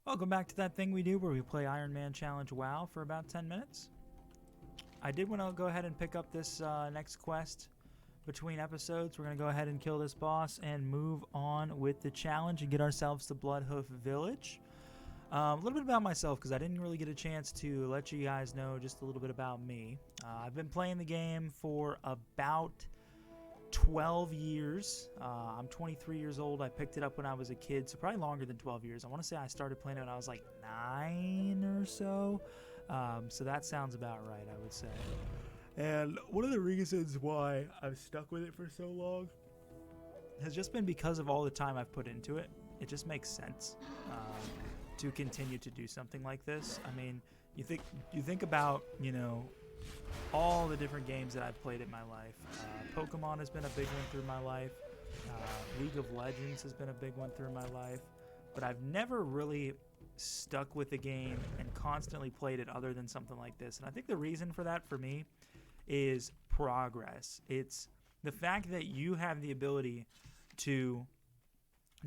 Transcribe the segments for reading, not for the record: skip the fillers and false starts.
Welcome back to that thing we do where we play Ironman Challenge WoW for about 10 minutes. I did want to go ahead and pick up this next quest between episodes. We're going to go ahead and kill this boss and move on with the challenge and get ourselves to Bloodhoof Village. A little bit about myself because I didn't really get a chance to let you guys know just a little bit about me. I've been playing the game for about 12 years. I'm 23 years old. I picked it up when I was a kid, so probably longer than 12 years. I want to say I started playing it when I was like 9 or so. So that sounds about right, I would say. And one of the reasons why I've stuck with it for so long has just been because of all the time I've put into it. It just makes sense to continue to do something like this. I mean, you think about, you know, all the different games that I've played in my life. Pokemon has been a big one through my life. League of Legends has been a big one through my life. But I've never really stuck with the game and constantly played it other than something like this. And I think the reason for that for me is progress. It's the fact that you have the ability to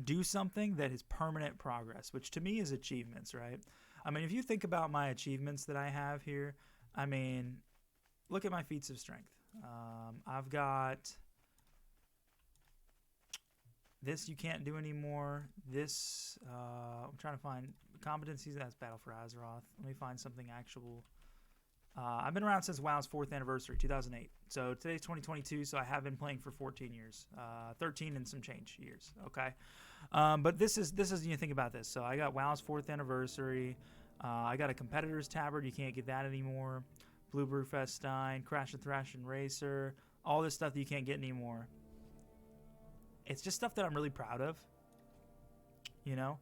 do something that is permanent progress, which to me is achievements, right? I mean, if you think about my achievements that I have here, I mean, look at my feats of strength. I've got this you can't do anymore. This, I'm trying to find competencies. That's Battle for Azeroth. Let me find something actual. I've been around since WoW's 4th anniversary, 2008. So today's 2022, so I have been playing for 14 years. 13 and some change years, okay? But this is you think about this. So I got WoW's 4th anniversary. I got a Competitor's Tabard. You can't get that anymore. Blue Brewfest Stein, Crash and Thrash and Racer. All this stuff that you can't get anymore. It's just stuff that I'm really proud of, you know?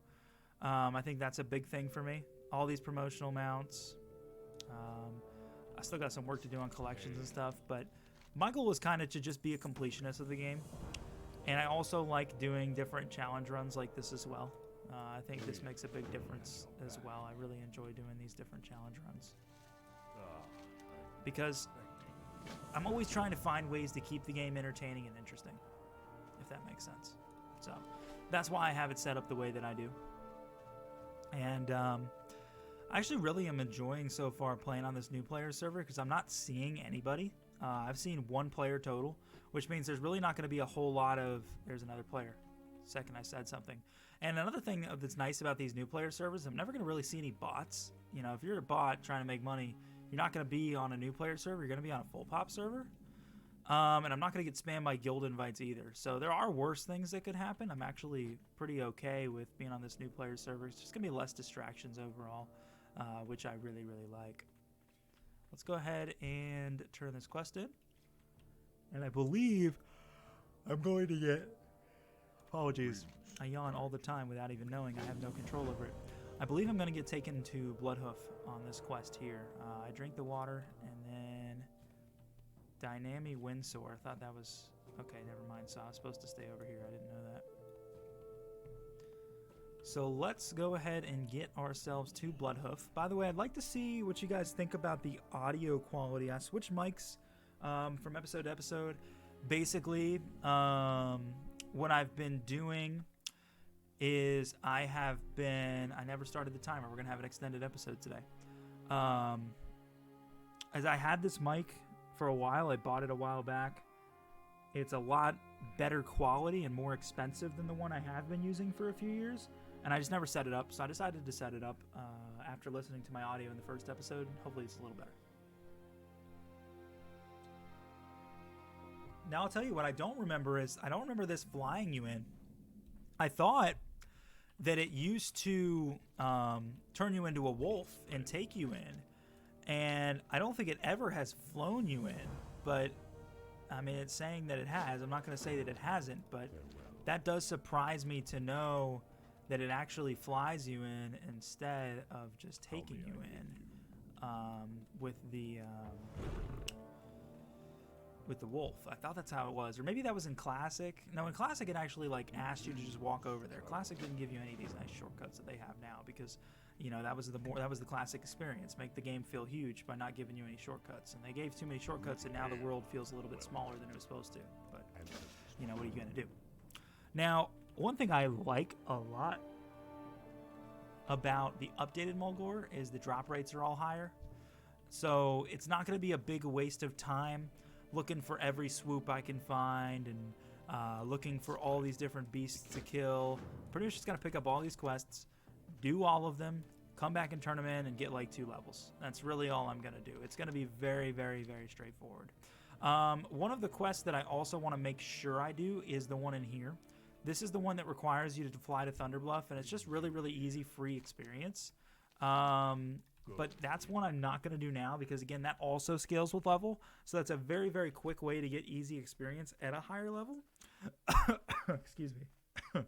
I think that's a big thing for me. All these promotional mounts. I still got some work to do on collections and stuff, but my goal is kind of to just be a completionist of the game. And I also like doing different challenge runs like this as well. I think this makes a big difference as well. I really enjoy doing these different challenge runs. Because I'm always trying to find ways to keep the game entertaining and interesting, if that makes sense. So that's why I have it set up the way that I do. And I actually really am enjoying so far playing on this new player server because I'm not seeing anybody. I've seen one player total, which means there's really not going to be a whole lot of... There's another player. Second I said something. And another thing that's nice about these new player servers, I'm never going to really see any bots. You know, if you're a bot trying to make money, you're not going to be on a new player server. You're going to be on a full pop server. And I'm not going to get spammed by guild invites either. So there are worse things that could happen. I'm actually pretty okay with being on this new player server. It's just going to be less distractions overall, which I really, really like. Let's go ahead and turn this quest in. And I believe I'm going to get... Apologies. I yawn all the time without even knowing. I have no control over it. I believe I'm going to get taken to Bloodhoof on this quest here. I drink the water, and then Dynamic Windsore. I thought that was... Okay, never mind. So I was supposed to stay over here. I didn't know that. So let's go ahead and get ourselves to Bloodhoof. By the way, I'd like to see what you guys think about the audio quality. I switched mics from episode to episode. Basically, what I've been doing is I never started the timer. We're going to have an extended episode today. As I had this mic for a while, I bought it a while back. It's a lot better quality and more expensive than the one I have been using for a few years. And I just never set it up. So I decided to set it up after listening to my audio in the first episode. Hopefully it's a little better. Now I'll tell you what I don't remember is, I don't remember this flying you in. I thought that it used to turn you into a wolf and take you in. And I don't think it ever has flown you in. But, I mean, it's saying that it has. I'm not going to say that it hasn't, but that does surprise me to know that it actually flies you in instead of just taking you in with the wolf. I thought that's how it was. Or maybe that was in Classic. No, in Classic it actually like asked you to just walk over there. Classic didn't give you any of these nice shortcuts that they have now because, you know, that was the Classic experience. Make the game feel huge by not giving you any shortcuts. And they gave too many shortcuts and now the world feels a little bit smaller than it was supposed to. But, you know, what are you going to do? Now, one thing I like a lot about the updated Mulgore is the drop rates are all higher. So it's not going to be a big waste of time looking for every swoop I can find and looking for all these different beasts to kill. Pretty much just going to pick up all these quests, do all of them, come back and turn them in, and get like 2 levels. That's really all I'm going to do. It's going to be very, very, very straightforward. One of the quests that I also want to make sure I do is the one in here. This is the one that requires you to fly to Thunderbluff, and it's just really, really easy, free experience. But that's one I'm not going to do now because, again, that also scales with level. So that's a very, very quick way to get easy experience at a higher level. Excuse me.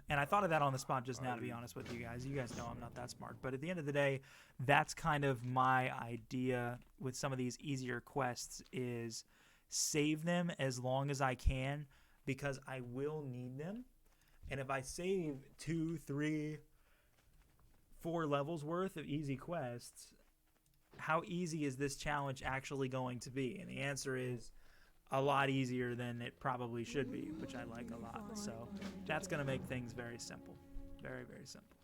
And I thought of that on the spot just now, to be honest with you guys. You guys know I'm not that smart. But at the end of the day, that's kind of my idea with some of these easier quests is save them as long as I can because I will need them. And if I save 2, 3, 4 levels worth of easy quests, how easy is this challenge actually going to be? And the answer is a lot easier than it probably should be, which I like a lot. So that's going to make things very simple. Very, very simple.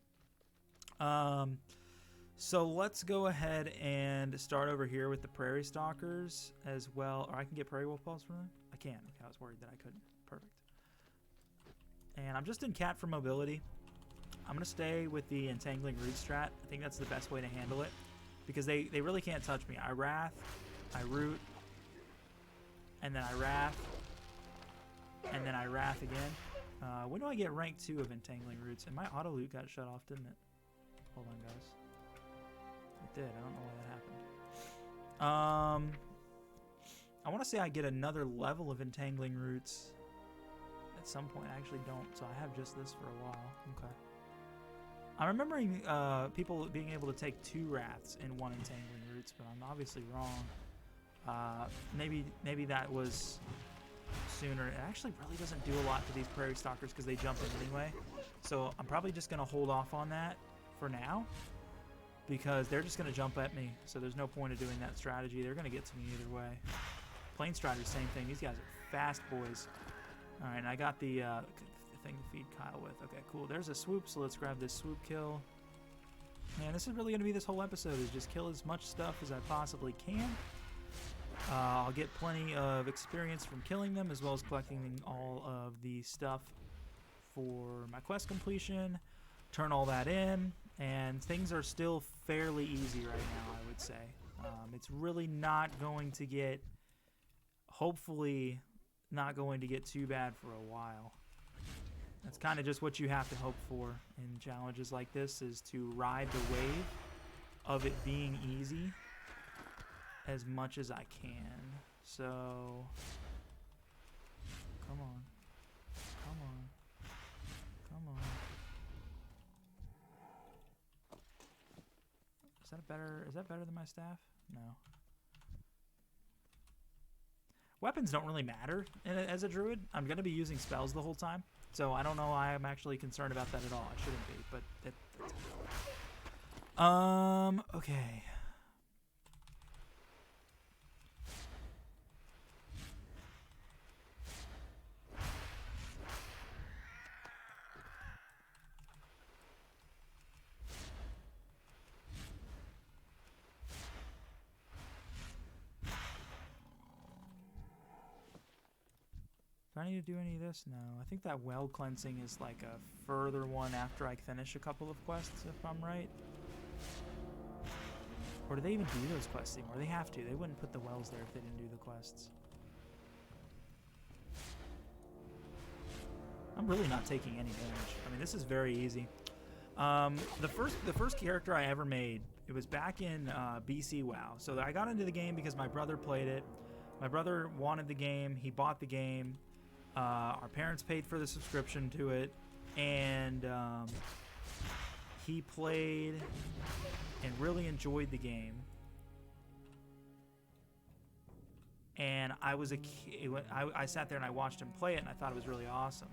So let's go ahead and start over here with the Prairie Stalkers as well. Or I can get Prairie Wolf Balls from them? I can. Okay, I was worried that I couldn't. Perfect. And I'm just in cat for mobility. I'm going to stay with the Entangling Root strat. I think that's the best way to handle it because they really can't touch me. I Wrath, I Root, and then I Wrath, and then I Wrath again. When do I get rank 2 of Entangling Roots? And my auto loot got shut off, didn't it? Hold on, guys. It did. I don't know why that happened. I want to say I get another level of Entangling Roots at some point. I actually don't, so I have just this for a while. Okay. I'm remembering people being able to take 2 Wraths in 1 Entangling Roots, but I'm obviously wrong. Maybe that was sooner. It actually really doesn't do a lot to these Prairie Stalkers because they jump in anyway. So I'm probably just going to hold off on that for now because they're just going to jump at me. So there's no point of doing that strategy. They're going to get to me either way. Plane Striders, same thing. These guys are fast boys. All right, and I got the thing to feed Kyle with. Okay, cool. There's a swoop, so let's grab this swoop kill. Man, this is really going to be this whole episode is just kill as much stuff as I possibly can. I'll get plenty of experience from killing them as well as collecting all of the stuff for my quest completion. Turn all that in, and things are still fairly easy right now, I would say. It's really not going to get, hopefully, not going to get too bad for a while. That's kind of just what you have to hope for in challenges like this, is to ride the wave of it being easy as much as I can. So, come on. Come on. Come on. Is that better than my staff? No. Weapons don't really matter as a druid. I'm going to be using spells the whole time. So I don't know why I'm actually concerned about that at all. I shouldn't be, but that's okay. Do I need to do any of this? No. I think that well cleansing is like a further one after I finish a couple of quests, if I'm right. Or do they even do those quests anymore? They have to. They wouldn't put the wells there if they didn't do the quests. I'm really not taking any damage. I mean, this is very easy. The first character I ever made, it was back in BC WoW. So I got into the game because my brother played it. My brother wanted the game. He bought the game. Our parents paid for the subscription to it, and he played and really enjoyed the game. And I was a kid. I sat there and I watched him play it, and I thought it was really awesome.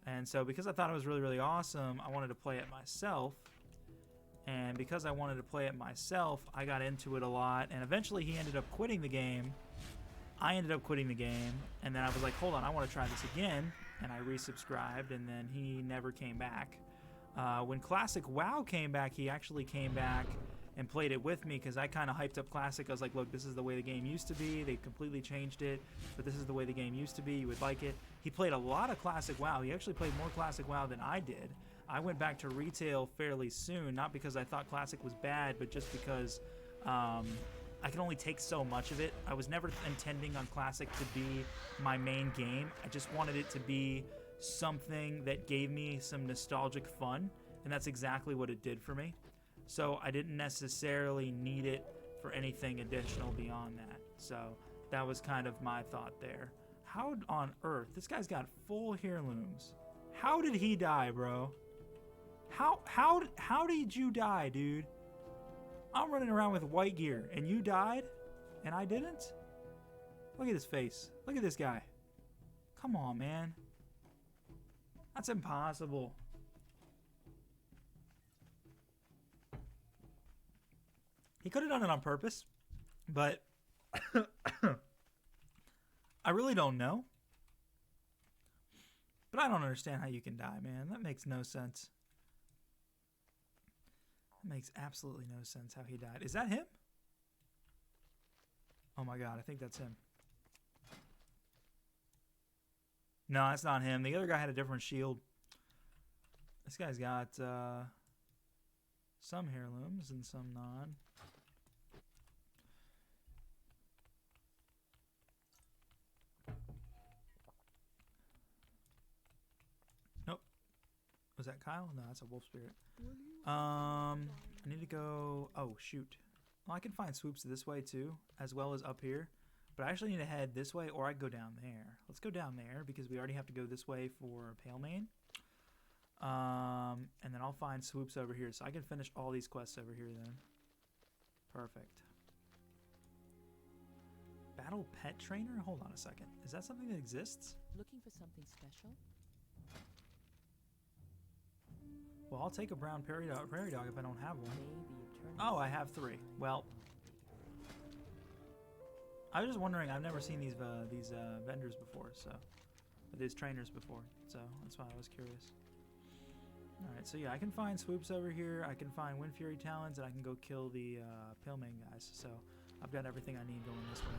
And so because I thought it was really, really awesome, I wanted to play it myself. And because I wanted to play it myself, I got into it a lot. And eventually he ended up quitting the game. I ended up quitting the game, and then I was like, hold on, I want to try this again, and I resubscribed, and then he never came back. When Classic WoW came back, he actually came back and played it with me because I kind of hyped up Classic. I was like, look, this is the way the game used to be. They completely changed it, but this is the way the game used to be. You would like it. He played a lot of Classic WoW. He actually played more Classic WoW than I did. I went back to retail fairly soon, not because I thought Classic was bad, but just because I can only take so much of it. I was never intending on Classic to be my main game. I just wanted it to be something that gave me some nostalgic fun, and that's exactly what it did for me. So I didn't necessarily need it for anything additional beyond that. So that was kind of my thought there. How on earth? This guy's got full heirlooms. How did he die, bro? How did you die, dude? I'm running around with white gear, and you died, and I didn't? Look at his face. Look at this guy. Come on, man. That's impossible. He could have done it on purpose, but I really don't know. But I don't understand how you can die, man. That makes no sense. That makes absolutely no sense how he died. Is that him? Oh my god, I think that's him. No, that's not him. The other guy had a different shield. This guy's got some heirlooms and some non. Nope. Was that Kyle? No, that's a wolf spirit. I need to go... Oh, shoot. Well, I can find swoops this way too, as well as up here. But I actually need to head this way, or I can go down there. Let's go down there, because we already have to go this way for Pale Mane. And then I'll find swoops over here, so I can finish all these quests over here then. Perfect. Battle Pet Trainer? Hold on a second. Is that something that exists? Looking for something special? Well, I'll take a brown prairie dog if I don't have one. Oh, I have 3. Well, I was just wondering. I've never seen these vendors before, so these trainers before, so that's why I was curious. All right, so yeah, I can find swoops over here. I can find Wind Fury Talons, and I can go kill the Pale Mane guys. So I've got everything I need going this way.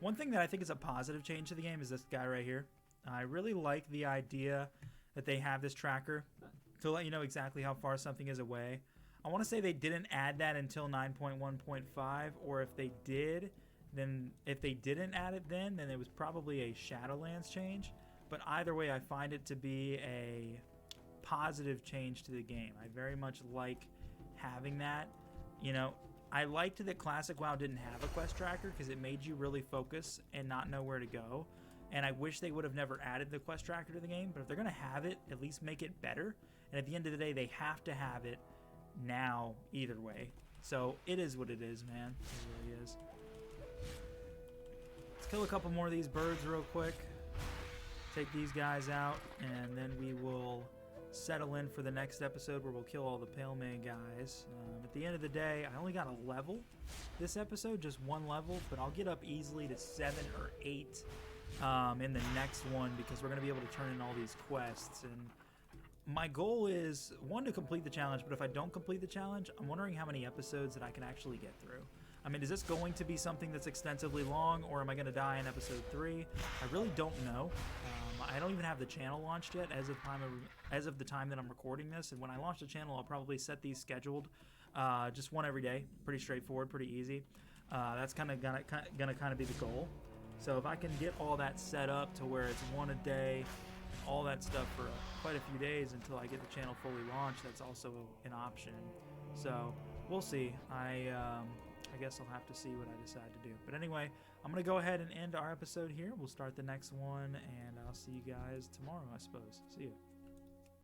One thing that I think is a positive change to the game is this guy right here. I really like the idea that they have this tracker to let you know exactly how far something is away. I want to say they didn't add that until 9.1.5, or if they did, then if they didn't add it then it was probably a Shadowlands change. But either way, I find it to be a positive change to the game. I very much like having that. You know, I liked that Classic WoW didn't have a quest tracker because it made you really focus and not know where to go. And I wish they would have never added the quest tracker to the game. But if they're going to have it, at least make it better. And at the end of the day, they have to have it now either way. So it is what it is, man. It really is. Let's kill a couple more of these birds real quick. Take these guys out, and then we will settle in for the next episode where we'll kill all the Pale Mane guys. At the end of the day, I only got a level this episode, just 1 level, but I'll get up easily to 7 or 8 in the next one, because we're going to be able to turn in all these quests. And my goal is, 1, to complete the challenge, but if I don't complete the challenge, I'm wondering how many episodes that I can actually get through. I mean, is this going to be something that's extensively long, or am I going to die in episode 3? I really don't know. I don't even have the channel launched yet as of the time that I'm recording this. And when I launch the channel, I'll probably set these scheduled, just one every day. Pretty straightforward, pretty easy. That's kind of gonna be the goal. So if I can get all that set up to where it's 1 a day, all that stuff for quite a few days until I get the channel fully launched, that's also an option. So we'll see. I guess I'll have to see what I decide to do. But anyway, I'm going to go ahead and end our episode here. We'll start the next one, and I'll see you guys tomorrow, I suppose. See you.